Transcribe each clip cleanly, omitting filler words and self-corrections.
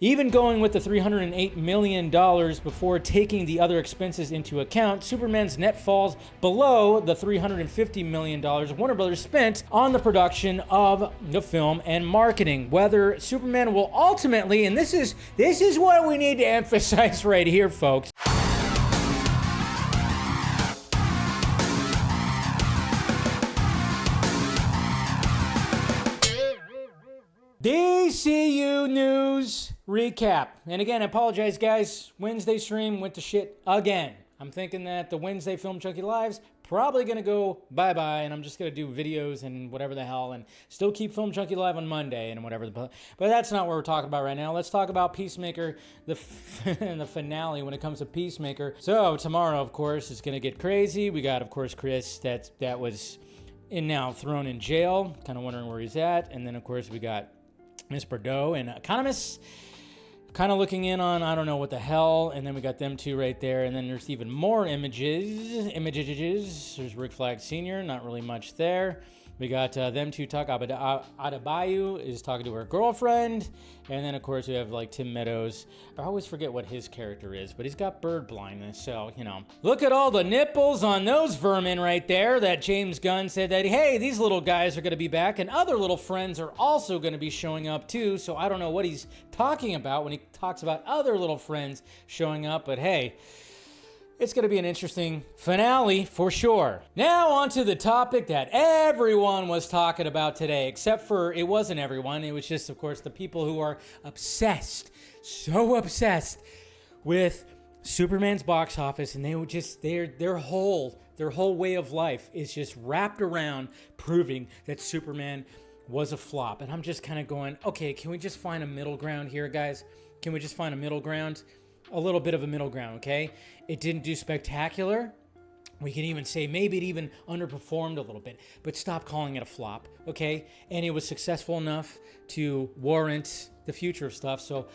Even going with the $308 million before taking the other expenses into account, Superman's net falls below the $350 million Warner Brothers spent on the production of the film and marketing. Whether Superman will ultimately, and this is what we need to emphasize right here, folks. DCU news recap. And again, I apologize, guys. Wednesday stream went to shit again. I'm thinking that the Wednesday Film Chunky Lives probably going to go bye-bye, and I'm just going to do videos and whatever the hell, and still keep Film Chunky Live on Monday and whatever. But that's not what we're talking about right now. Let's talk about Peacemaker, the finale when it comes to Peacemaker. So tomorrow, of course, is going to get crazy. We got, of course, Chris that was now thrown in jail, kind of wondering where he's at. And then, of course, we got Miss Bordeaux and Economist kind of looking in on, I don't know what the hell. And then we got them two right there. And then there's even more images. There's Rick Flag Sr., not really much there. We got them two talk. Adebayo is talking to her girlfriend. And then, of course, we have, like, Tim Meadows. I always forget what his character is, but he's got bird blindness. So, you know, look at all the nipples on those vermin right there that James Gunn said that, hey, these little guys are going to be back. And other little friends are also going to be showing up, too. So I don't know what he's talking about when he talks about other little friends showing up. But, hey, it's going to be an interesting finale for sure. Now on to the topic that everyone was talking about today, except for it wasn't everyone. It was just, of course, the people who are obsessed, so obsessed with Superman's box office, and they would just, their whole way of life is just wrapped around proving that Superman was a flop. And I'm just kind of going, okay, can we just find a middle ground here, guys? Can we just find a middle ground? A little bit of a middle ground, okay? It didn't do spectacular. We can even say maybe it even underperformed a little bit, but stop calling it a flop, okay? And it was successful enough to warrant the future of stuff. So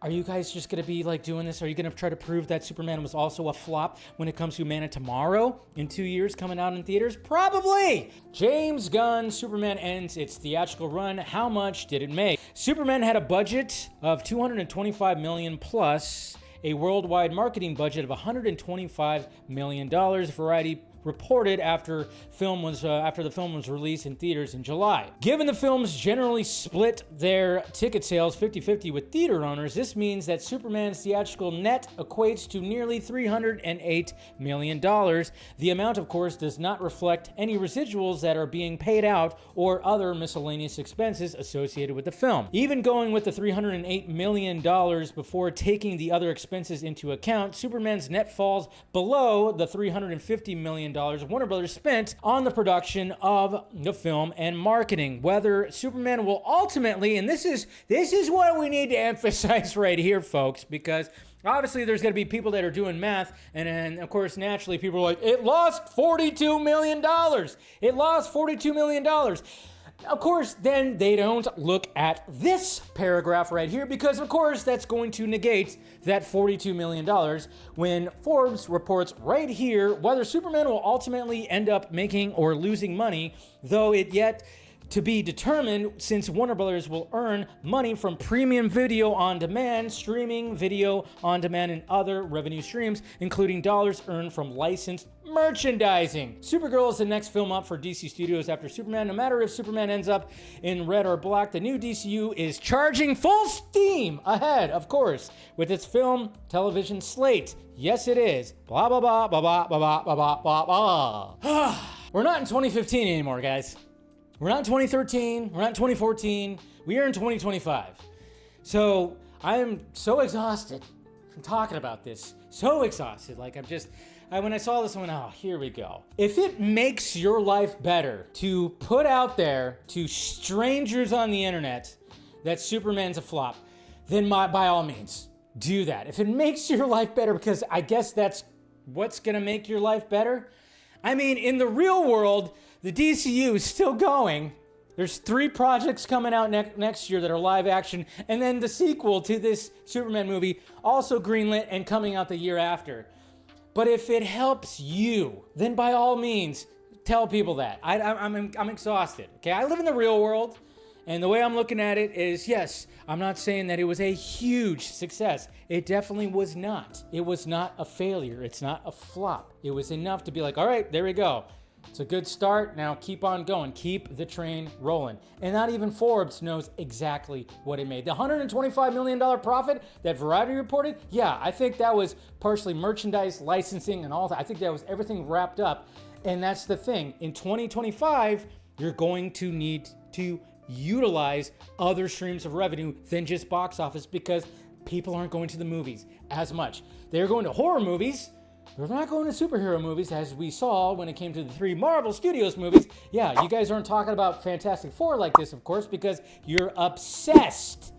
are you guys just going to be like doing this? Are you going to try to prove that Superman was also a flop when it comes to Man of Tomorrow in 2 years coming out in theaters? Probably. James Gunn, Superman ends its theatrical run. How much did it make? Superman had a budget of $225 million plus a worldwide marketing budget of $125 million. Variety reported after the film was released in theaters in July. Given the films generally split their ticket sales 50-50 with theater owners, this means that Superman's theatrical net equates to nearly $308 million. The amount, of course, does not reflect any residuals that are being paid out or other miscellaneous expenses associated with the film. Even going with the $308 million before taking the other expenses into account, Superman's net falls below the $350 million Warner Brothers spent on the production of the film and marketing. Whether Superman will ultimately, and this is what we need to emphasize right here, folks, because obviously there's going to be people that are doing math, and of course, naturally, people are like, it lost $42 million. It lost $42 million. Of course, then they don't look at this paragraph right here because, of course, that's going to negate that $42 million when Forbes reports right here whether Superman will ultimately end up making or losing money, though it yet to be determined, since Warner Brothers will earn money from premium video on demand, streaming video on demand, and other revenue streams, including dollars earned from licensed merchandising. Supergirl is the next film up for DC Studios after Superman. No matter if Superman ends up in red or black, the new DCU is charging full steam ahead, of course, with its film television slate. Yes, it is. Blah, blah, blah, blah, blah, blah, blah, blah, blah. We're not in 2015 anymore, guys. We're not in 2013, we're not in 2014, we are in 2025. So I am so exhausted from talking about this, so exhausted. Like when I saw this, I went, oh, here we go. If it makes your life better to put out there to strangers on the internet that Superman's a flop, then by all means, do that. If it makes your life better, because I guess that's what's gonna make your life better. I mean, in the real world, the DCU is still going. There's 3 projects coming out next year that are live action, and then the sequel to this Superman movie, also greenlit and coming out the year after. But if it helps you, then by all means, tell people that. I'm exhausted, okay? I live in the real world, And the way I'm looking at it is, yes, I'm not saying that it was a huge success. It definitely was not. It was not a failure. It's not a flop. It was enough to be like, all right, there we go. It's a good start. Now keep on going. Keep the train rolling. And not even Forbes knows exactly what it made. The $125 million profit that Variety reported, yeah, I think that was partially merchandise, licensing, and all that. I think that was everything wrapped up. And that's the thing. In 2025, you're going to need to utilize other streams of revenue than just box office because people aren't going to the movies as much. They're going to horror movies. They're not going to superhero movies, as we saw when it came to the 3 Marvel Studios movies. Yeah, you guys aren't talking about Fantastic Four like this, of course, because you're obsessed